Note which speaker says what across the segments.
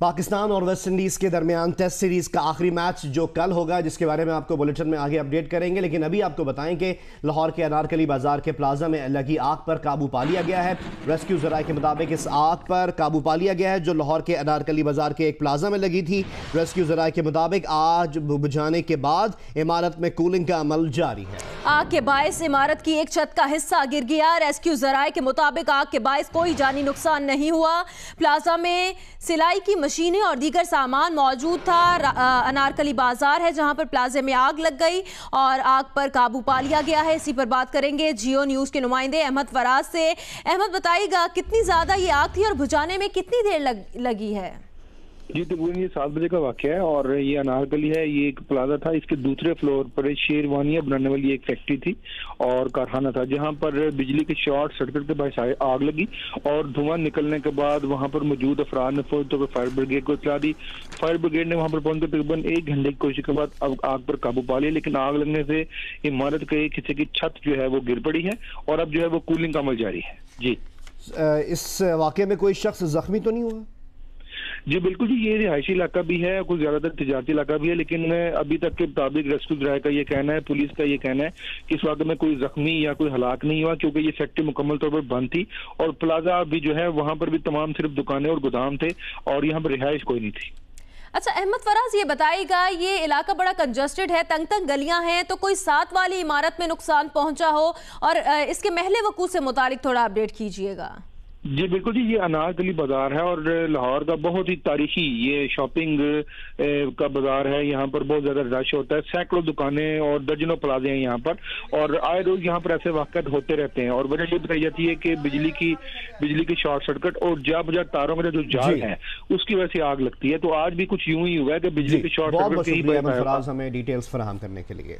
Speaker 1: पाकिस्तान और West Indies के दरमियान टेस्ट सीरीज का आखिरी मैच जो कल होगा, जिसके बारे में आपको बुलेटिन में आगे अपडेट करेंगे। लेकिन अभी आपको बताएं कि लाहौर के अनारकली बाजार के प्लाजा में लगी आग पर काबू पा लिया गया है। रेस्क्यू जराये के मुताबिक इस आग पर काबू पा लिया गया है जो लाहौर के अनारकली बाजार के एक प्लाजा में लगी थी। रेस्क्यू जराये के मुताबिक आग बुझाने के बाद इमारत में कूलिंग का अमल जारी है।
Speaker 2: आग के बायस इमारत की एक छत का हिस्सा गिर गया। रेस्क्यू जराये के मुताबिक आग के बायस कोई जानी नुकसान नहीं हुआ। प्लाजा में सिलाई की मशीनें और दीगर सामान मौजूद था। अनारकली बाजार है जहां पर प्लाजे में आग लग गई और आग पर काबू पा लिया गया है। इसी पर बात करेंगे जियो न्यूज के नुमाइंदे अहमद फराज से। अहमद, बताइएगा कितनी ज्यादा ये आग थी और बुझाने में कितनी देर लगी है?
Speaker 3: जी तकरीबन ये 7 बजे का वाक़या है और ये अनारकली है। ये एक प्लाजा था, इसके दूसरे फ्लोर पर शेरवानियां बनाने वाली एक फैक्ट्री थी और कारखाना था जहां पर बिजली के शॉर्ट सर्किट के बायस आग लगी और धुआं निकलने के बाद वहां पर मौजूद अफराद ने फौरी तौर पर फायर ब्रिगेड को इत्तला दी। फायर ब्रिगेड ने वहां पर पहुंचकर तकरीबन 1 घंटे की कोशिश के बाद अब आग पर काबू पा लिया, लेकिन आग लगने से इमारत के एक हिस्से की छत जो है वो गिर पड़ी है और अब जो है वो कूलिंग का अमल जारी है। जी,
Speaker 1: इस वाक़े में कोई शख्स जख्मी तो नहीं हुआ?
Speaker 3: जी बिल्कुल जी, ये रिहायशी इलाका भी है, कुछ ज्यादातर तिजारती इलाका भी है, लेकिन अभी तक के मुताबिक रेस्क्यू जराये का ये कहना है, पुलिस का ये कहना है कि इस वाक़े में कोई जख्मी या कोई हलाक नहीं हुआ क्योंकि ये फैक्ट्री मुकम्मल तौर पर बंद थी और प्लाजा भी जो है वहां पर भी तमाम सिर्फ दुकानें और गोदाम थे और यहाँ पर रिहाइश कोई नहीं थी।
Speaker 2: अच्छा अहमद फराज, ये बताइएगा ये इलाका बड़ा कंजस्टेड है, तंग तंग गलियां हैं, तो कोई साथ वाली इमारत में नुकसान पहुंचा हो और इसके महले वकूअ से मुतालिक थोड़ा अपडेट कीजिएगा।
Speaker 3: जी बिल्कुल जी, ये अनारकली बाजार है और लाहौर का बहुत ही तारीखी ये शॉपिंग का बाजार है। यहाँ पर बहुत ज्यादा रश होता है, सैकड़ों दुकानें और दर्जनों प्लाजे हैं यहाँ पर और आए रोज यहाँ पर ऐसे वाक़यात होते रहते हैं और वजह ये बताई जाती है कि बिजली की शॉर्ट सर्किट और जा बजा तारों का जो जाल है उसकी वजह से आग लगती है। तो आज भी कुछ यूं ही हुआ है कि बिजली की शॉर्ट सर्किट।
Speaker 1: हमें डिटेल्स फराहम करने के लिए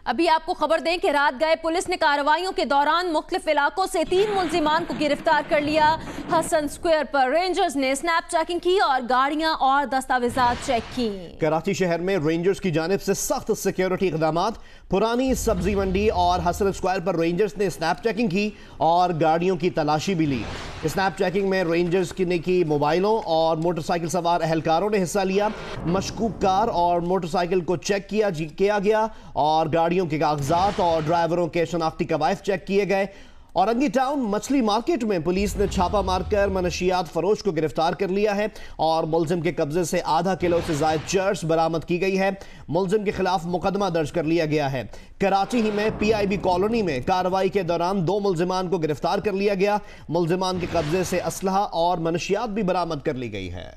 Speaker 2: अभी आपको खबर दें कि रात गए पुलिस ने कार्रवाइयों के दौरान मुख्तलिफ इलाकों से 3 मुलजिमान को गिरफ्तार कर लिया। हसन स्क्वायर पर रेंजर्स ने स्नैप चेकिंग की और गाड़ियां और दस्तावेजात चेक की।
Speaker 1: कराची शहर में रेंजर्स की जानिब से सख्त सिक्योरिटी इक़दामात। पुरानी सब्जी मंडी और हसन स्क्वायर पर रेंजर्स ने स्नैप चेकिंग की और गाड़ियों की तलाशी भी ली। स्नैप चेकिंग में रेंजर्स ने की मोबाइलों और मोटरसाइकिल सवार एहलकारों ने हिस्सा लिया। मशकूक कार और मोटरसाइकिल को चेक किया गया और गाड़ियों के कागजात और ड्राइवरों के शनाख्ती कवायद चेक किए गए। औरंगी टाउन मछली मार्केट में पुलिस ने छापा मारकर मनशियात फरोश को गिरफ्तार कर लिया है और मुलजिम के कब्जे से आधा किलो से ज्यादा चर्च बरामद की गई है। मुलजिम के खिलाफ मुकदमा दर्ज कर लिया गया है। कराची ही में PIB कॉलोनी में कार्रवाई के दौरान 2 मुलजिमान को गिरफ्तार कर लिया गया। मुलजिमान के कब्जे से असलहा और मनशियात भी बरामद कर ली गई है।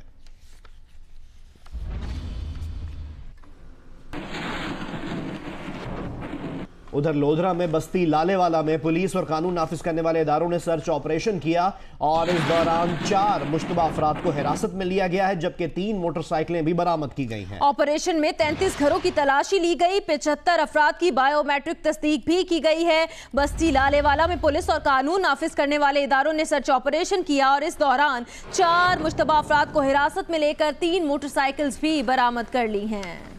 Speaker 1: उधर लोधरा में बस्ती लालेवाला में पुलिस और कानून नाफिज करने वाले इदारों ने सर्च ऑपरेशन किया और इस दौरान 4 मुश्तबा अफराद को हिरासत में लिया गया है जबकि 3 मोटरसाइकिलें भी बरामद की गई हैं।
Speaker 2: ऑपरेशन में 33 घरों की तलाशी ली गई, 75 अफराद की बायोमेट्रिक तस्दीक भी की गई है। बस्ती लालेवाला में पुलिस और कानून नाफिज करने वाले इदारों ने सर्च ऑपरेशन किया और इस दौरान 4 मुश्तबा अफराद को हिरासत में लेकर 3 मोटरसाइकिल्स भी बरामद कर ली हैं।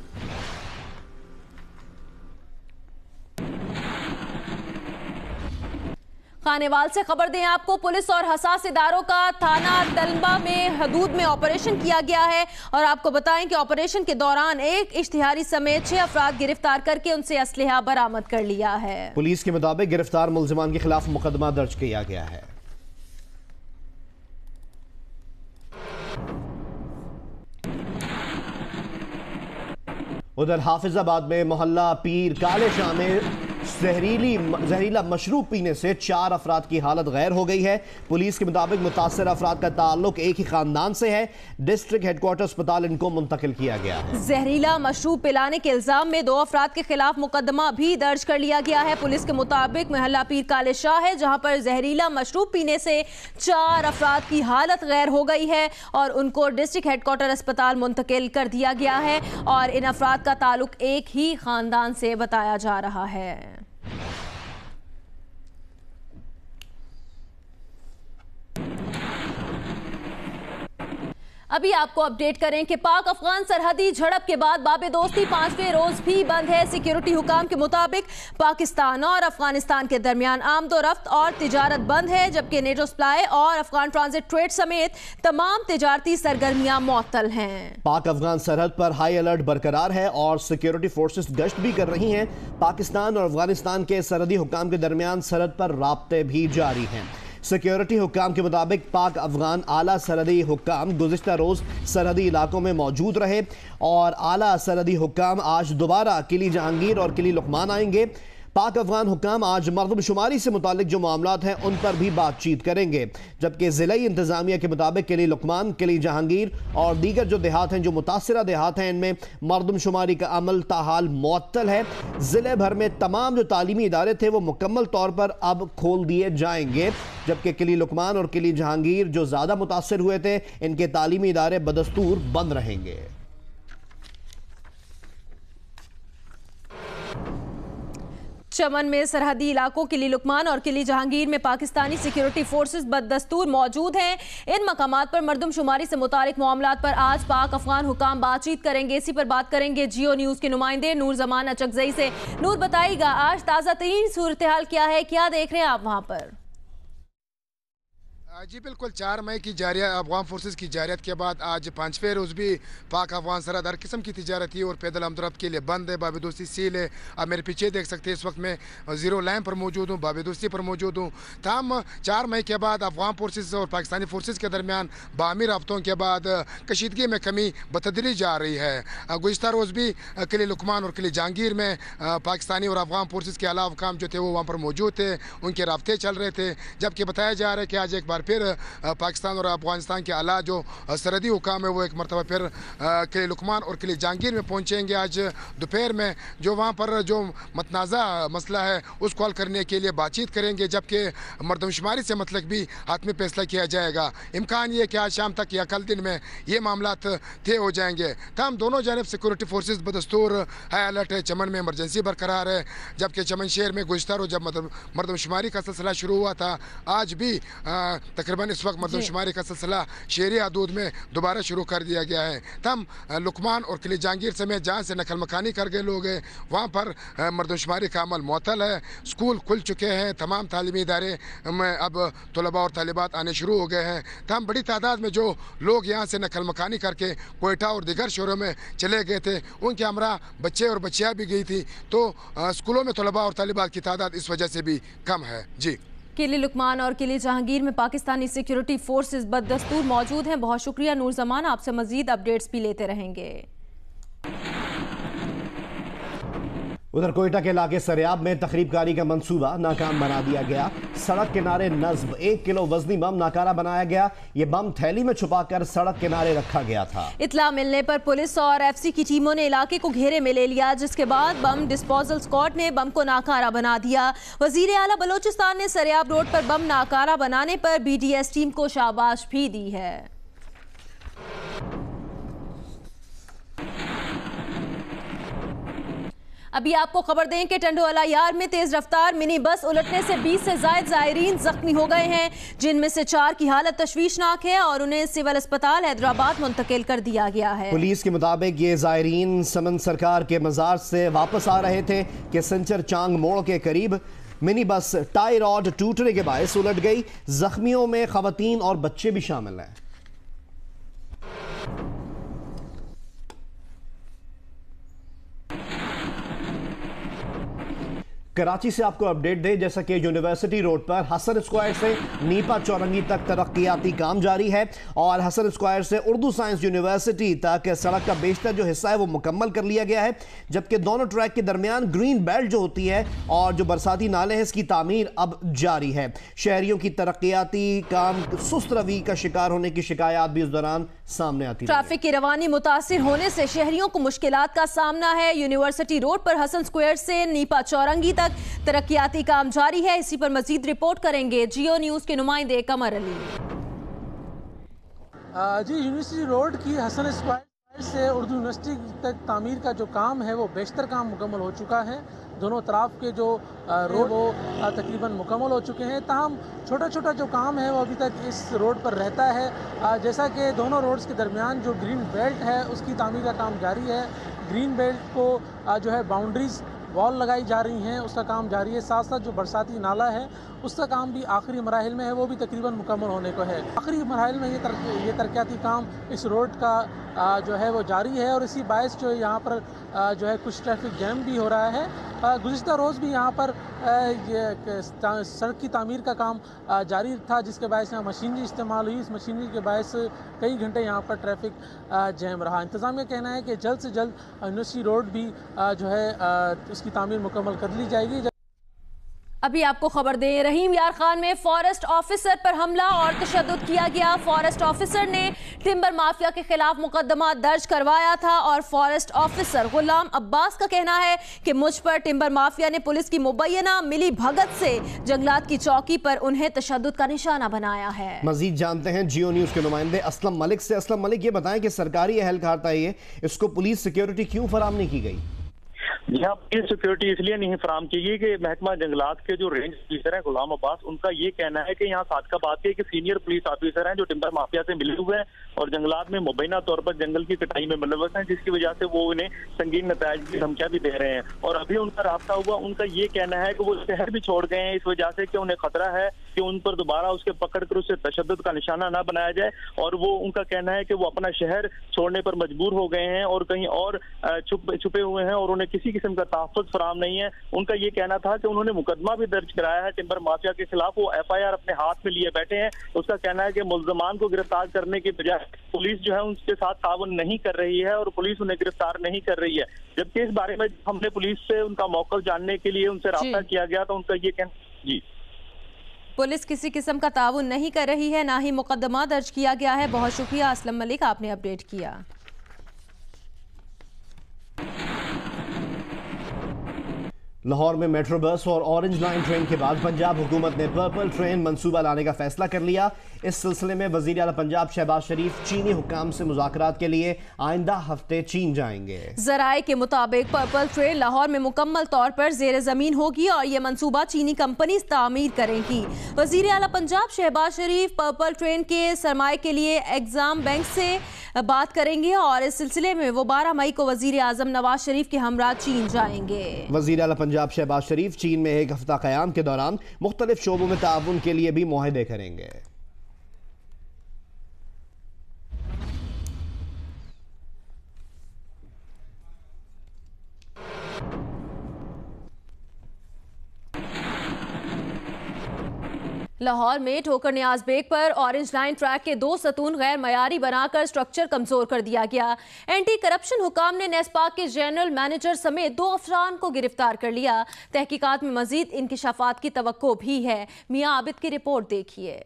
Speaker 2: खानेवाल से खबर दें आपको, पुलिस और हसास इदारों का थाना तलबा में हदूद में ऑपरेशन किया गया है और आपको बताएं कि ऑपरेशन के दौरान एक इश्तिहारी समेत 6 अफराद गिरफ्तार करके उनसे असलहा बरामद कर लिया है।
Speaker 1: पुलिस के मुताबिक गिरफ्तार मुलजिमान के खिलाफ मुकदमा दर्ज किया गया है। उधर हाफिजाबाद में मोहल्ला पीर काले शाह में जहरीला मशरूब पीने से 4 अफराद की हालत गैर हो गई है। पुलिस के मुताबिक मुतासर अफराद का ताल्लुक एक ही खानदान से है। डिस्ट्रिक्ट हेडक्वार्टर अस्पताल इनको मुंतकिल किया गया है।
Speaker 2: जहरीला मशरूब पिलाने के इल्जाम में 2 अफराद के खिलाफ मुकदमा भी दर्ज कर लिया गया है। पुलिस के मुताबिक मोहल्ला पीर काले शाह है जहां पर जहरीला मशरूब पीने से 4 अफराद की हालत गैर हो गई है और उनको डिस्ट्रिक्ट हेडक्वार्टर अस्पताल मुंतकिल कर दिया गया है और इन अफराद का ताल्लुक एक ही खानदान से बताया जा रहा है। अभी आपको अपडेट करें कि पाक अफगान सरहदी झड़प के बाद बाबे दोस्ती 5वें रोज भी बंद है। सिक्योरिटी हुकाम के मुताबिक पाकिस्तान और अफगानिस्तान के दरमियान आमदोरफ्त और तिजारत बंद है, जबकि नेटो सप्लाई और अफगान ट्रांजिट ट्रेड समेत तमाम तिजारती सरगर्मियां मुअत्तल हैं।
Speaker 1: पाक अफगान सरहद पर हाई अलर्ट बरकरार है और सिक्योरिटी फोर्सेस गश्त भी कर रही हैं। पाकिस्तान और अफगानिस्तान के सरहदी हुकाम के दरमियान सरहद पर राब्ते भी जारी हैं। सिक्योरिटी हुकाम के मुताबिक पाक अफगान आला सरहदी हुकाम गुज़िश्ता रोज़ सरहदी इलाकों में मौजूद रहे और आला सरहदी हुकाम आज दोबारा किली जहांगीर और किली लुकमान आएंगे। पाक अफगान हुकाम आज मरदमशुमारी से मुतालिक जो मामलात हैं उन पर भी बातचीत करेंगे, जबकि ज़िले इंतज़ामिया के मुताबिक किली लुकमान, किली जहांगीर और दीगर जो देहात हैं, जो मुतासरा देहात हैं, इनमें मरदमशुमारी का अमल ताहाल मुअत्तल है। ज़िले भर में तमाम जो तालीमी इदारे थे वो मुकम्मल तौर पर अब खोल दिए जाएंगे, जबकि किली लुकमान और किली जहांगीर जो ज़्यादा मुतासर हुए थे, इनके तालीमी इदारे बदस्तूर बंद रहेंगे।
Speaker 2: चमन में सरहदी इलाकों किली लुकमान और किली जहांगीर में पाकिस्तानी सिक्योरिटी फोर्सेस बदस्तूर मौजूद हैं। इन मकामात पर मरदमशुमारी से मुतालिक मामलात पर आज पाक अफगान हुकाम बातचीत करेंगे। इसी पर बात करेंगे जियो न्यूज़ के नुमाइंदे नूर जमान अचकजई से। नूर, बताइएगा आज ताज़ा तरीन सूरत हाल क्या है, क्या देख रहे हैं आप वहाँ पर?
Speaker 4: जी बिल्कुल, 4 मई की जारिया अफगान फोर्सेस की जारियत के बाद आज 5वें रोज़ भी पाक अफगान सरहद हर किस्म की तिजारती और पैदल आमदरफ्त के लिए बंद है। बाबेदोस्ती सील है। आप मेरे पीछे देख सकते हैं, इस वक्त मैं ज़ीरो लाइन पर मौजूद हूँ, बाबेदोस्ती पर मौजूद हूँ। तमाम 4 मई के बाद अफगान फोर्सेस और पाकिस्तानी फोर्सेस के दरमियान बाहमी रब्तों के बाद कशीदगी में कमी बतदरी जा रही है। गुज़िश्ता रोज़ भी किले लुकमान और किले जहांगीर में पाकिस्तानी और अफगान फोर्सेस के आला हुकाम जो थे वो वहाँ पर मौजूद थे, उनके राब्ते चल रहे थे, जबकि बताया जा रहा है कि आज एक बार फिर पाकिस्तान और अफगानिस्तान के आला जो सरहदी हुकाम है वो एक मरतबा फिर किले लुकमान और किले जहांगीर में पहुंचेंगे आज दोपहर में, जो वहाँ पर जो मतनाज़ा मसला है उसको हल करने के लिए बातचीत करेंगे, जबकि मरदमशुमारी से मतलब भी हातमी फैसला किया जाएगा। इम्कान ये कि आज शाम तक या कल दिन में ये मामलात तय हो जाएंगे। तमाम दोनों जानब सिक्योरिटी फोर्सेज बदस्तूर हाई अलर्ट है। चमन में इमरजेंसी बरकरार है, जबकि चमन शहर में गुज़िश्ता रोज़ जब मरदमशुमारी का सिलसिला शुरू हुआ था, आज भी तकरीबन इस वक्त मरदमशुमारी का सिलसिला शहरी हदूद में दोबारा शुरू कर दिया गया है। तम लुकमान और किले जहांगीर समेत जहाँ से नकल मकानी कर गए लोग हैं वहाँ पर मरदमशुमारी का अमल मुअत्तल है। स्कूल खुल चुके हैं, तमाम तालीमी इदारे में अब तलबा और तालिबात आने शुरू हो गए हैं। तमाम बड़ी तादाद में जो लोग यहाँ से नकल मकानी करके कोयटा और दीगर शहरों में चले गए थे, उनके हमरा बच्चे और बच्चियाँ भी गई थी, तो स्कूलों में तलबा और तालिबात की तादाद इस वजह से भी कम है। जी,
Speaker 2: किले लुकमान और किले जहांगीर में पाकिस्तानी सिक्योरिटी फोर्सेस बदस्तूर मौजूद हैं। बहुत शुक्रिया नूर जमान, आपसे मजीद अपडेट्स भी लेते रहेंगे।
Speaker 1: उधर कोयटा के इलाके सरियाब में तखरीबकारी का मंसूबा नाकाम बना दिया गया। सड़क किनारे नस्ब 1 किलो वजनी बम नाकारा बनाया गया। ये बम थैली में छुपाकर सड़क किनारे रखा गया था।
Speaker 2: इत्तला मिलने पर पुलिस और एफसी की टीमों ने इलाके को घेरे में ले लिया, जिसके बाद बम डिस्पोजल स्क्वाड ने बम को नाकारा बना दिया। वजीर आला बलोचिस्तान ने सरियाब रोड पर बम नाकारा बनाने पर BDS टीम को शाबाश भी दी है। अभी आपको खबर दें कि टंडोला यार में तेज रफ्तार मिनी बस उलटने से 20 से ज्यादा जायरीन जख्मी हो गए हैं, जिनमें से 4 की हालत तशवीशनाक है और उन्हें सिविल अस्पताल हैदराबाद मुंतकिल कर दिया गया है।
Speaker 1: पुलिस के मुताबिक ये जायरीन समन सरकार के मजार से वापस आ रहे थे कि संचर चांग मोड़ के करीब मिनी बस टाई रॉड टूटने के बायस उलट गई। जख्मियों में खवातीन और बच्चे भी शामिल हैं। कराची से आपको अपडेट दें, जैसा कि यूनिवर्सिटी रोड पर हसन स्क्वायर से नीपा चौरंगी तक तरक्याती काम जारी है और हसन स्क्वायर से उर्दू साइंस यूनिवर्सिटी तक सड़क का बेशतर जो हिस्सा है वो मुकम्मल कर लिया गया है, जबकि दोनों ट्रैक के दरमियान ग्रीन बेल्ट जो होती है और जो बरसाती नाले हैं इसकी तामीर अब जारी है। शहरियों की तरक्याती काम सुस्त रवि का शिकार होने की शिकायत भी इस दौरान सामने आती है।
Speaker 2: ट्रैफिक की रवानी मुतासिर होने से शहरियों को मुश्किलात का सामना है। यूनिवर्सिटी रोड पर हसन स्क्वायर से नीपा चौरंगी तक तरक्याती काम जारी है। इसी पर मजीद रिपोर्ट करेंगे जियो न्यूज़ के नुमाइंदे कमर अली।
Speaker 5: जी, यूनिवर्सिटी रोड की हसन स्क्वायर से उर्दू यूनिवर्सिटी तक तामीर का जो काम है वो बेशतर काम मुकम्मल हो चुका है। दोनों तरफ के जो रोड वो तकरीबन मुकम्मल हो चुके हैं। ताहम छोटा छोटा जो काम है वो अभी तक इस रोड पर रहता है। जैसा कि दोनों रोड्स के दरमियान जो ग्रीन बेल्ट है उसकी तामीर का काम जारी है। ग्रीन बेल्ट को जो है बाउंड्रीज वॉल लगाई जा रही हैं, उसका काम जारी है। साथ साथ जो बरसाती नाला है उसका काम भी आखिरी मराहिल में है, वो भी तकरीबन मुकम्मल होने को है। आखिरी मराहिल में ये तरक्याती काम इस रोड का जो है वो जारी है और इसी बायस जो यहाँ पर जो है कुछ ट्रैफिक जैम भी हो रहा है। गुज़िश्ता रोज़ भी यहाँ पर ये सड़क की तामीर का काम जारी था, जिसके बायस यहाँ मशीनरी इस्तेमाल हुई। इस मशीनरी के बायस कई घंटे यहाँ पर ट्रैफिक जैम रहा। इंतज़ामिया का कहना है कि जल्द से जल्द यूनिवर्सिटी रोड भी जो है उसकी तामीर मुकम्मल कर ली जाएगी।
Speaker 2: अभी आपको खबर दें, रहीम यार खान में फॉरेस्ट ऑफिसर पर हमला और तशद्दुद किया गया। फॉरेस्ट ऑफिसर ने टिम्बर माफिया के खिलाफ मुकदमा दर्ज करवाया था और फॉरेस्ट ऑफिसर गुलाम अब्बास का कहना है कि मुझ पर टिम्बर माफिया ने पुलिस की मुबैना मिली भगत से जंगलात की चौकी पर उन्हें तशद्दुद का निशाना बनाया है।
Speaker 1: मजीद जानते हैं जियो न्यूज के नुमाइंदे असलम मलिक से। असलम मलिक, ये बताएं कि सरकारी एहलकार था इसको पुलिस सिक्योरिटी क्यों फराम नहीं की गई?
Speaker 6: यहाँ पुलिस सिक्योरिटी इसलिए नहीं फराम की गई कि महकमा जंगलात के जो रेंज ऑफिसर हैं गुलाम अब्बास, उनका ये कहना है कि यहाँ सादकाबाद के सीनियर पुलिस ऑफिसर हैं जो टिम्बर माफिया से मिले हुए हैं और जंगलात में मुबैना तौर पर जंगल की कटाई में मुलव्वस हैं, जिसकी वजह से वो उन्हें संगीन नतायज की धमकियां भी दे रहे हैं। और अभी उनका रास्ता हुआ, उनका ये कहना है कि वो शहर भी छोड़ गए हैं इस वजह से कि उन्हें खतरा है कि उन पर दोबारा उसके पकड़ कर उससे तशद्दुद का निशाना ना बनाया जाए। और वो उनका कहना है कि वो अपना शहर छोड़ने पर मजबूर हो गए हैं और कहीं और छुपे हुए हैं और उन्हें किसी किस्म का तहफ़्फ़ुज़ फराम नहीं है। उनका ये कहना था कि उन्होंने मुकदमा भी दर्ज कराया है टिम्बर माफिया के खिलाफ, वो FIR अपने हाथ में लिए बैठे हैं। उसका कहना है कि मुल्ज़मान को गिरफ्तार करने की बजाय पुलिस जो है उनके साथ ताउन नहीं कर रही है और पुलिस उन्हें गिरफ्तार नहीं कर रही है। जबकि इस बारे में हमने पुलिस से उनका मौक़िफ़ जानने के लिए उनसे राब्ता किया गया तो उनका ये कहना जी
Speaker 2: पुलिस किसी किस्म का ताउन नहीं कर रही है, ना ही मुकदमा दर्ज किया गया है। बहुत शुक्रिया असलम मलिक, आपने अपडेट किया।
Speaker 1: लाहौर में मेट्रो बस और ऑरेंज लाइन ट्रेन के बाद पंजाब हुकूमत ने पर्पल ट्रेन मंसूबा लाने का फैसला कर लिया। इस सिलसिले में वजीर आला पंजाब शहबाज शरीफ चीनी हुक्काम से मुज़ाकरात के लिए आइंदा हफ्ते चीन जाएंगे। ज़राए
Speaker 2: के मुताबिक पर्पल ट्रेन लाहौर में मुकम्मल तौर पर ज़ेर ज़मीन होगी और ये मंसूबा चीनी कंपनी तामीर करेगी। वजीर आला पंजाब शहबाज शरीफ पर्पल ट्रेन के सरमाए के लिए एग्जाम बैंक से बात करेंगे और इस सिलसिले में वो 12 मई को वजीर आजम नवाज शरीफ के हमरा चीन जाएंगे।
Speaker 1: वजीर आला पंजाब शहबाज शरीफ चीन में एक हफ्ता क़याम के दौरान मुख्तलिफ शोबों में ताउन के लिए भी मुआहदे करेंगे।
Speaker 2: लाहौर में ठोकर नियाज बेग पर ऑरेंज लाइन ट्रैक के 2 सतून गैर मयारी बनाकर स्ट्रक्चर कमजोर कर दिया गया। एंटी करप्शन हुकाम ने नेस्पाक के जनरल मैनेजर समेत 2 अफरान को गिरफ्तार कर लिया। तहकीकात में मजीद इंकिशाफात की तवक्को भी है। मियां आबिद की रिपोर्ट देखिए।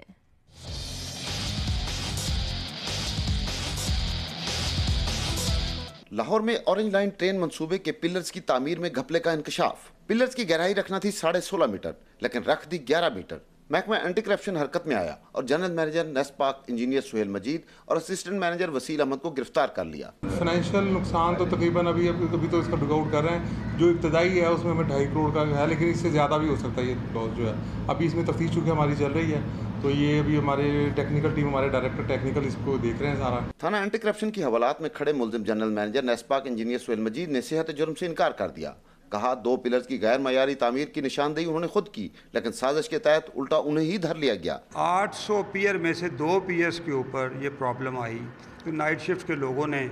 Speaker 7: लाहौर में ऑरेंज लाइन ट्रेन मंसूबे के पिलर्स की तामीर में घपले का इंकशाफ। पिलर्स की गहराई रखना थी 16.5 मीटर, लेकिन रख दी 11 मीटर। महकमा एंटी करप्शन हरकत में आया और general manager NESPAK engineer Suhail Majeed और असिस्टेंट मैनेजर वसील अहमद को गिरफ्तार कर लिया।
Speaker 8: फाइनेंशियल नुकसान तो तकरीबन अभी तो इसका डुगआउट कर रहे हैं। जो इब्तदाई है उसमें हमें 2.5 करोड़ का है, लेकिन इससे ज़्यादा भी हो सकता है ये लॉस जो है। अभी इसमें तफ्तीश चूँकि हमारी चल रही है तो ये अभी हमारे टेक्निकल टीम, हमारे डायरेक्टर टेक्निकल इसको देख रहे हैं सारा।
Speaker 7: थाना एंटी करप्शन की हवालात में खड़े मुलजिम general manager NESPAK engineer Suhail Majeed ने सेहत जुर्म से इनकार कर दिया। कहा 2 पिलर्स की गैर मयारी तामीर की निशानदेही उन्होंने खुद की, लेकिन साजिश के तहत उल्टा उन्हें ही धर लिया गया।
Speaker 9: 800 पियर में से 2 पियर्स के ऊपर ये प्रॉब्लम आई तो नाइट शिफ्ट के लोगों ने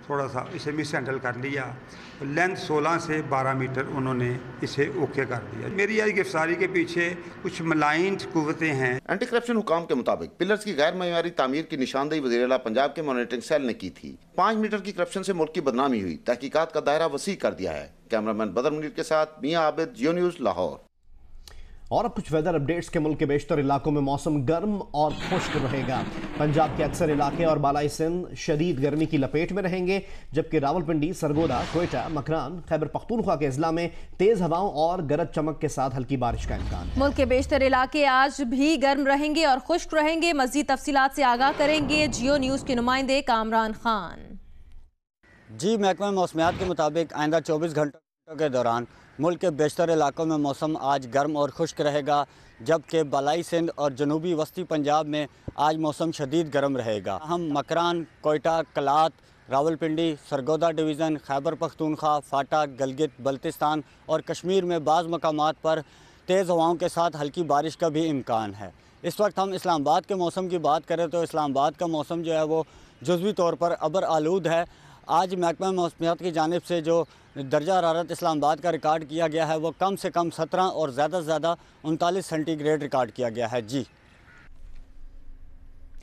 Speaker 9: थोड़ा सा इसे मिस हैंडल कर लिया। लेंथ 16 से 12 मीटर उन्होंने इसे ओके कर दिया। मेरी आज गिरफ्तारी के पीछे कुछ मलाइंड कुव्वतें हैं।
Speaker 7: एंटी करप्शन हुकाम के मुताबिक पिलर्स की गैर मयारी तामीर की निशानदेही वज़ीर आला पंजाब के मॉनिटरिंग सेल ने की थी। 5 मीटर की करप्शन से मुल्क की बदनामी हुई। तहकीकात का दायरा वसी कर दिया है। कैमरामैन बदर मुनीर के साथ मियां आबिद, जियो न्यूज़, लाहौर।
Speaker 1: और अब कुछ वेदर अपडेट्स के मुल्क के बेशतर इलाकों में मौसम गर्म और खुश्क रहेगा। पंजाब के अक्सर इलाके और बालाई सिंध शदीद गर्मी की लपेट में रहेंगे, जबकि रावलपिंडी, सरगोदा, कोयटा, मकरान, खैबर पख्तूनख्वा के अजला में तेज हवाओं और गरज चमक के साथ हल्की बारिश का इम्कान है।
Speaker 2: मुल्क के बेशतर इलाके आज भी गर्म रहेंगे और खुश्क रहेंगे। मजीद तफसीलात से आगाह करेंगे जियो न्यूज़ के नुमाइंदे कामरान खान।
Speaker 10: जी, महकमा मौसमियात के मुताबिक आइंदा 24 घंटों के दौरान मुल्क के बेशतर इलाकों में मौसम आज गर्म और खुश्क रहेगा, जबकि बलाई सिंध और जनूबी वस्ती पंजाब में आज मौसम शदीद गर्म रहेगा। हम मकरान, कोयटा, कलात, रावलपिंडी, सरगोदा डिवीज़न, खैबर पख्तूनख्वा, फाटा, गलगित बल्तिस्तान और कश्मीर में बाज़ मकामात पर तेज़ हवाओं के साथ हल्की बारिश का भी इम्कान है। इस वक्त हम इस्लामाबाद के मौसम की बात करें तो इस्लामाबाद का मौसम जो है वो जुज़वी तौर पर अबर आलूद है। आज महकमा मौसमियात की जानिब से जो दर्जा हरारत इस्लामाबाद का रिकॉर्ड किया गया है वो कम से कम 17 और ज़्यादा से ज़्यादा 39 सेंटीग्रेड रिकॉर्ड किया गया है। जी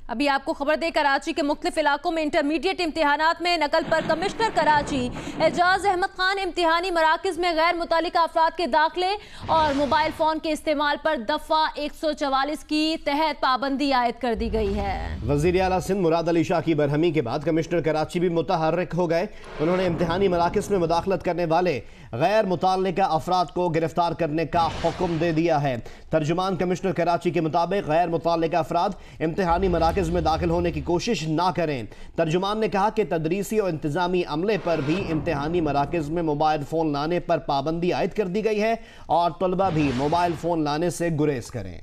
Speaker 2: अभी आपको खबर दें, कराची के मुख्तलिफ इलाकों में इंटरमीडिएट इम्तिहानात में नकल पर कमिश्नर कराची एजाज अहमद खान इम्तिहानी मराकज़ में गैर मुतल्लिका अफराद के दाखिले और मोबाइल फ़ोन के इस्तेमाल पर दफ़ा 144 की तहत पाबंदी आयद कर दी गई है।
Speaker 1: वज़ीर आला सिंध मुराद अली शाह की बरहमी के बाद कमिश्नर कराची भी मुतहर्रिक हो गए। उन्होंने इम्तिहानी मराकज़ में मुदाखलत करने वाले गैर मुतल्लिका अफराद को गिरफ्तार करने का हुक्म दे दिया है। तर्जुमान कमिश्नर कराची के मुताबिक गैर मुतल्लिका अफराद इम्तिहानी मराकज़ में दाखिल होने की कोशिश ना करें। तर्जुमान ने कहा कि तदरीसी और इंतजामी अमले पर भी इम्तिहानी मराकज़ में मोबाइल फ़ोन लाने पर पाबंदी आयद कर दी गई है और तलबा भी मोबाइल फ़ोन लाने से गुरेज करें।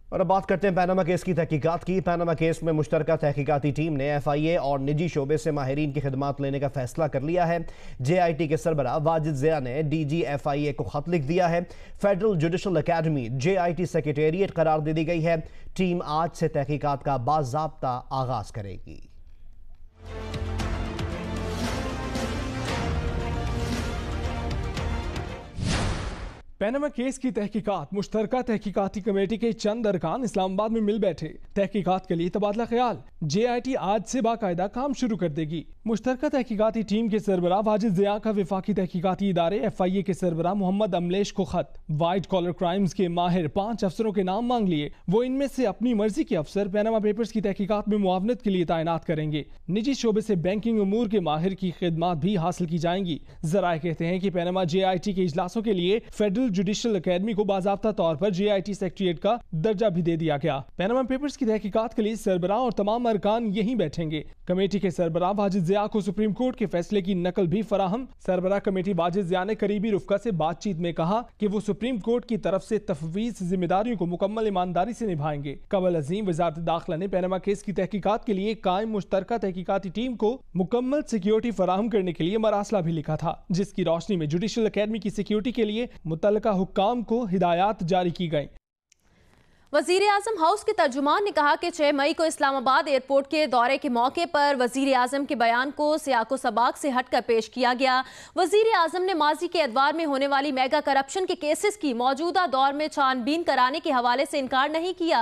Speaker 1: और अब बात करते हैं पैनामा केस की तहकीकात की। पैनामा केस में मुश्तरका तहकीकाती टीम ने FIA और निजी शोबे से माहिरीन की खिदमात लेने का फैसला कर लिया है। JIT के सरबराह वाजिद ज़िया ने DG FIA को खत लिख दिया है। Federal judicial academy JIT secretariat करार दे दी गई है। टीम आज से तहकीकात का बाज़ाब्ता आगाज करेगी।
Speaker 11: पैनामा केस की तहकीकात मुश्तरका तहकीकाती कमेटी के चंद अरकान इस्लामाबाद में मिल बैठे। तहकीकात के लिए तबादला ख्याल। JIT आज से बाकायदा काम शुरू कर देगी। मुश्तरका तहकीकाती टीम के सरबराह वाजिद ज़िया का वफाकी तहकीकाती इदारे FIA के सरबराह मोहम्मद अमलेश को खत। वाइट कॉलर क्राइम्स के माहिर 5 अफसरों के नाम मांग लिए। वो इनमें से अपनी मर्जी के अफसर पैनामा पेपर्स की तहकीकात में मुआवनत के लिए तैनात करेंगे। निजी शोबे से बैंकिंग उमूर के माहिर की खिदमात भी हासिल की जाएंगी। जराए कहते हैं कि पैनामा JIT के इजलासों के लिए फेडरल जुडिशल अकेडमी को बाज़ाब्ता तौर पर JIT सेक्रेटेरिएट का दर्जा भी दे दिया गया। पैनामा पेपर्स की तहकीकात के लिए सरबराह और तमाम अरकान यहीं बैठेंगे। कमेटी के सरबराह वाजिद ज़िया को सुप्रीम कोर्ट के फैसले की नकल भी फराहम। सरबराह कमेटी वाजिद ज़िया ने करीबी रुफ़का से बातचीत में कहा कि वो सुप्रीम कोर्ट की तरफ से तफवीज़ जिम्मेदारियों को मुकम्मल ईमानदारी से निभाएंगे। कबल अजीम वज़ारत दाखिला ने पैनामा केस की तहकीकात के लिए कायम मुश्तरका तहकीकाती टीम को मुकम्मल सिक्योरिटी फराहम करने के लिए मरासला भी लिखा था, जिसकी रोशनी में जुडिशल अकेडमी की सिक्योरिटी के लिए मुतल्लिका हुक्काम को हिदायत जारी की गई।
Speaker 2: वज़ीर आज़म हाउस के तर्जुमान ने कहा कि 6 मई को इस्लामाबाद एयरपोर्ट के दौरे के मौके पर वज़ीर आज़म के बयान को सियाको सबाक से हटकर पेश किया गया। वज़ीर आज़म ने माजी के अदवार में होने वाली मेगा करप्शन के केसेस की मौजूदा दौर में छानबीन कराने के हवाले से इनकार नहीं किया।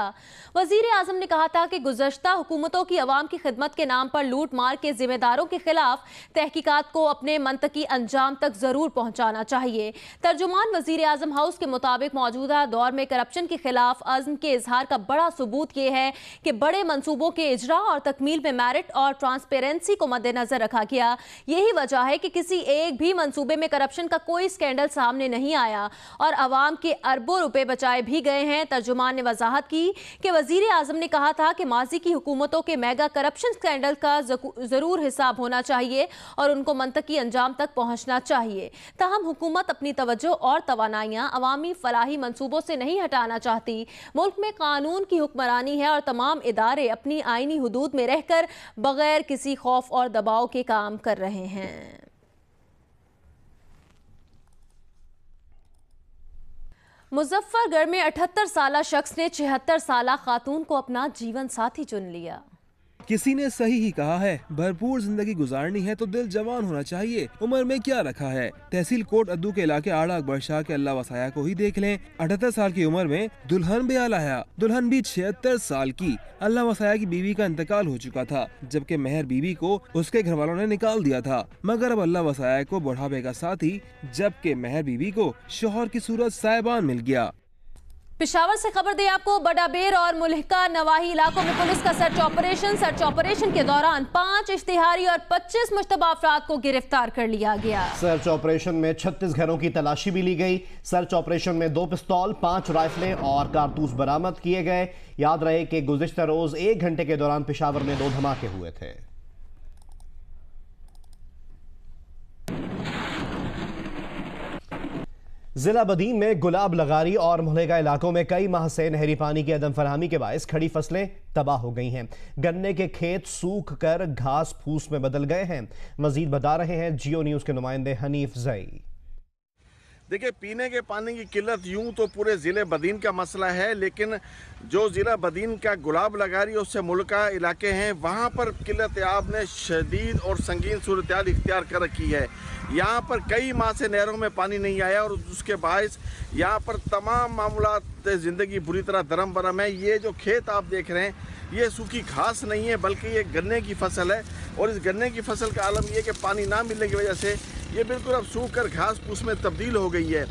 Speaker 2: वज़ीर आज़म ने कहा था कि गुज़श्ता हुकूमतों की अवाम की खिदमत के नाम पर लूट मार के जिम्मेदारों के खिलाफ तहकीकात को अपने मंतकी अंजाम तक ज़रूर पहुँचाना चाहिए। तर्जुमान वज़ीर आज़म हाउस के मुताबिक मौजूदा दौर में करप्शन के खिलाफ अज़्म के इजहार का बड़ा सबूत यह है कि बड़े मंसूबों के इजरा और तकमील में मेरिट और ट्रांसपेरेंसी को मद्देनजर रखा गया। यही वजह है कि किसी एक भी मंसूबे में करप्शन का कोई स्कैंडल सामने नहीं आया और अवाम के अरबों रुपए बचाए भी गए हैं। तर्जुमान ने वजाहत की कि वजीर आजम ने कहा था कि माजी की हुकूमतों के मेगा करप्शन स्कैंडल का जरूर हिसाब होना चाहिए और उनको मंतकी अंजाम तक पहुंचना चाहिए। ताहम हुकूमत अपनी तवज्जो और तवानाइयां अवामी फलाही मंसूबों से नहीं हटाना चाहती। मुल्क में कानून की हुक्मरानी है और तमाम इदारे अपनी आईनी हुदूद में रहकर बगैर किसी खौफ और दबाव के काम कर रहे हैं। मुजफ्फरगढ़ में 78 साला शख्स ने 76 साला खातून को अपना जीवन साथी चुन लिया।
Speaker 12: किसी ने सही ही कहा है, भरपूर जिंदगी गुजारनी है तो दिल जवान होना चाहिए। उम्र में क्या रखा है। तहसील कोट अद्दू के इलाके आड़ा अकबर शाह के अल्लाह वसाया को ही देख लें। 78 साल की उम्र में दुल्हन ब्याह लाया। दुल्हन भी 76 साल की। अल्लाह वसाया की बीवी का इंतकाल हो चुका था, जबकि मेहर बीवी को उसके घर वालों ने निकाल दिया था। मगर अब अल्लाह वसाया को बुढ़ापे का साथी, जबकि मेहर बीवी को शोहर की सूरत साहिबान मिल गया।
Speaker 2: पेशावर से खबर दें आपको, बडाबेर और मुल्हिका नवाही इलाकों में पुलिस का सर्च ऑपरेशन के दौरान 5 इश्तिहारी और 25 मुश्तबा अफराद को गिरफ्तार कर लिया गया।
Speaker 1: सर्च ऑपरेशन में 36 घरों की तलाशी भी ली गई। सर्च ऑपरेशन में 2 पिस्तौल, 5 राइफलें और कारतूस बरामद किए गए। याद रहे कि गुज़िश्ता रोज 1 घंटे के दौरान पेशावर में 2 धमाके हुए थे। जिला बदीन में गुलाब लगारी और मुल्हिका इलाकों में कई माह से नहरी पानी की अदम फरहमी के बायस खड़ी फसलें तबाह हो गई हैं। गन्ने के खेत सूख कर घास फूस में बदल गए हैं। मजीद बता रहे हैं जियो न्यूज के नुमाइंदे हनीफ जई।
Speaker 13: देखिए, पीने के पानी की किल्लत यूं तो पूरे ज़िले बदीन का मसला है, लेकिन जो ज़िला बदीन का गुलाब लगारी और उससे मुल्का इलाके हैं वहाँ पर किल्लत आब ने शदीद और संगीन सूरत इख्तियार कर रखी है। यहाँ पर कई माह से नहरों में पानी नहीं आया और उसके बायस यहाँ पर तमाम मामलात ज़िंदगी बुरी तरह दरम बरम है। ये जो खेत आप देख रहे हैं ये सूखी घास नहीं है बल्कि ये गन्ने की फसल है और इस गन्ने की फसल का आलम ये कि पानी ना मिलने की वजह से ये बिल्कुल अब सूख कर घास फूस में तब्दील हो गई है।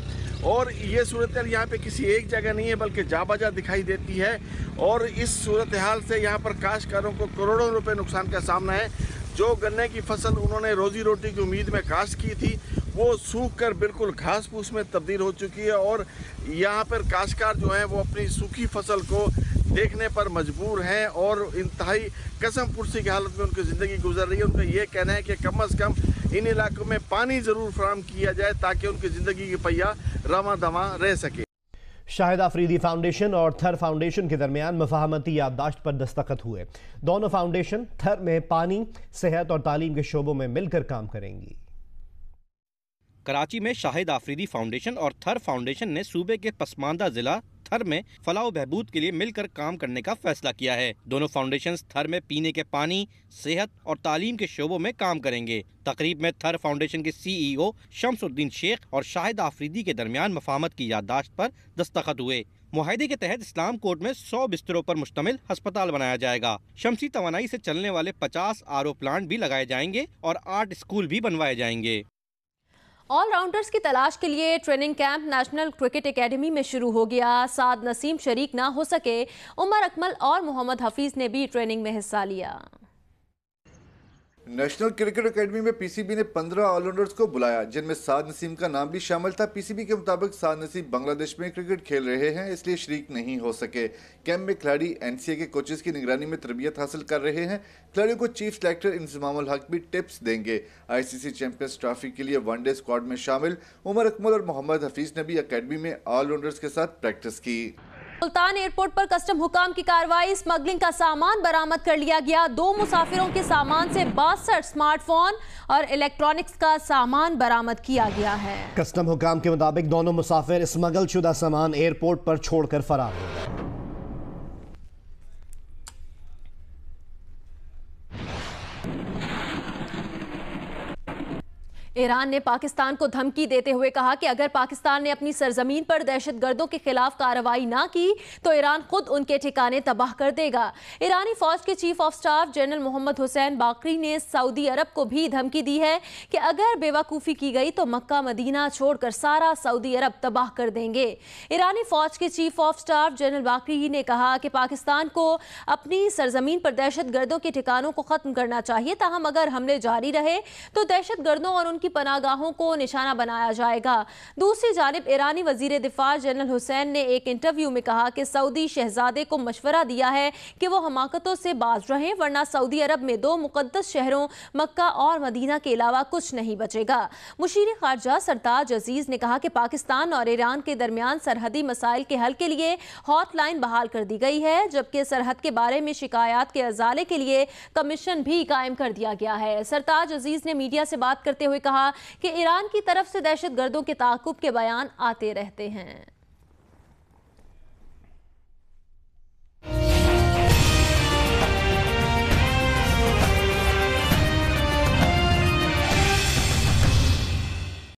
Speaker 13: और ये सूरत हाल यहाँ पे किसी एक जगह नहीं है बल्कि जाबाजा दिखाई देती है और इस सूरत हाल से यहाँ पर काश्तकारों को करोड़ों रुपए नुकसान का सामना है। जो गन्ने की फसल उन्होंने रोजी रोटी की उम्मीद में काश्त की थी वो सूख कर बिल्कुल घास फूस में तब्दील हो चुकी है और यहाँ पर काश्तकार जो हैं वो अपनी सूखी फसल को देखने पर मजबूर हैं और इंतहाई कसम पुरसी की हालत में उनकी ज़िंदगी गुजर रही है। उनका ये कहना है कि कम अज़ कम इन इलाकों में पानी ज़रूर फराहम किया जाए ताकि उनकी ज़िंदगी की पहिया रवा दवा रह सके।
Speaker 1: शाहिद आफरीदी फाउंडेशन और थर फाउंडेशन के दरमियान मफाहमती याददाश्त पर दस्तखत हुए। दोनों फाउंडेशन थर में पानी, सेहत और तालीम के शोबों में मिलकर काम करेंगी।
Speaker 14: कराची में शाहिद आफरीदी फाउंडेशन और थर फाउंडेशन ने सूबे के पसमानदा जिला थर में फलाह बहबूद के लिए मिलकर काम करने का फैसला किया है। दोनों फाउंडेशंस थर में पीने के पानी, सेहत और तालीम के शोबों में काम करेंगे। तकरीब में थर फाउंडेशन के CEO शम्सुद्दीन शेख और शाहिद आफरीदी के दरमियान मफाहमत की याददाश्त पर दस्तखत हुए। मुआहदे के तहत इस्लाम कोर्ट में 100 बिस्तरों पर मुश्तमिल अस्पताल बनाया जाएगा। शमसी तवानाई से चलने वाले 50 RO प्लांट भी लगाए जाएंगे और 8 स्कूल भी बनवाए जाएंगे।
Speaker 2: ऑलराउंडर्स की तलाश के लिए training camp national cricket academy में शुरू हो गया। साद नसीम शरीक ना हो सके, उमर अकमल और मोहम्मद हफीज ने भी ट्रेनिंग में हिस्सा लिया।
Speaker 15: नेशनल क्रिकेट एकेडमी में पीसीबी ने 15 ऑलराउंडर्स को बुलाया जिनमें साद नसीम का नाम भी शामिल था। पीसीबी के मुताबिक साद नसीम बांग्लादेश में क्रिकेट खेल रहे हैं इसलिए शरीक नहीं हो सके। कैंप में खिलाड़ी NCA के कोचेस की निगरानी में तरबियत हासिल कर रहे हैं। खिलाड़ियों को चीफ सेलेक्टर इंतजामुल हक भी टिप्स देंगे। ICC चैंपियंस ट्रॉफी के लिए वनडे स्क्वाड में शामिल उमर अकमल और मोहम्मद हफीज ने भी अकेडमी में ऑलराउंडर्स के साथ प्रैक्टिस की।
Speaker 2: सुल्तान एयरपोर्ट पर कस्टम हुकाम की कार्रवाई, स्मगलिंग का सामान बरामद कर लिया गया। 2 मुसाफिरों के सामान से 62 स्मार्टफोन और इलेक्ट्रॉनिक्स का सामान बरामद किया गया है।
Speaker 1: कस्टम हुकाम के मुताबिक दोनों मुसाफिर स्मगल शुदा सामान एयरपोर्ट पर छोड़कर फरार हो गए।
Speaker 2: ईरान ने पाकिस्तान को धमकी देते हुए कहा कि अगर पाकिस्तान ने अपनी सरजमीन पर दहशतगर्दों के खिलाफ कार्रवाई ना की तो ईरान खुद उनके ठिकाने तबाह कर देगा। ईरानी फौज के chief of staff general Mohammad Hussain Bagheri ने सऊदी अरब को भी धमकी दी है कि अगर बेवकूफ़ी की गई तो मक्का मदीना छोड़कर सारा सऊदी अरब तबाह कर देंगे। ईरानी फौज के चीफ ऑफ स्टाफ जनरल बाकरी ने कहा कि पाकिस्तान को अपनी सरजमीन पर दहशतगर्दों के ठिकानों को ख़त्म करना चाहिए, ताहम अगर हमले जारी रहे तो दहशतगर्दों और उनकी पनागाहों को निशाना बनाया जाएगा। दूसरी जानिब ईरानी वजीर दिफा जनरल हुसैन ने एक इंटरव्यू में कहा कि सऊदी शहजादे को मशवरा दिया है कि वो हमाकतों से बाज रहें वरना सऊदी अरब में 2 मुकद्दस शहरों मक्का और मदीना के अलावा कुछ नहीं बचेगा। मुशीर खारजा सरताज अजीज ने कहा कि पाकिस्तान और ईरान के दरमियान सरहदी मसाइल के हल के लिए हॉटलाइन बहाल कर दी गई है, जबकि सरहद के बारे में शिकायत के अजाले के लिए कमीशन भी कायम कर दिया गया है। सरताज अजीज ने मीडिया से बात करते हुए कहा कि ईरान की तरफ से दहशतगर्दों के ताक़ुब के बयान आते रहते हैं।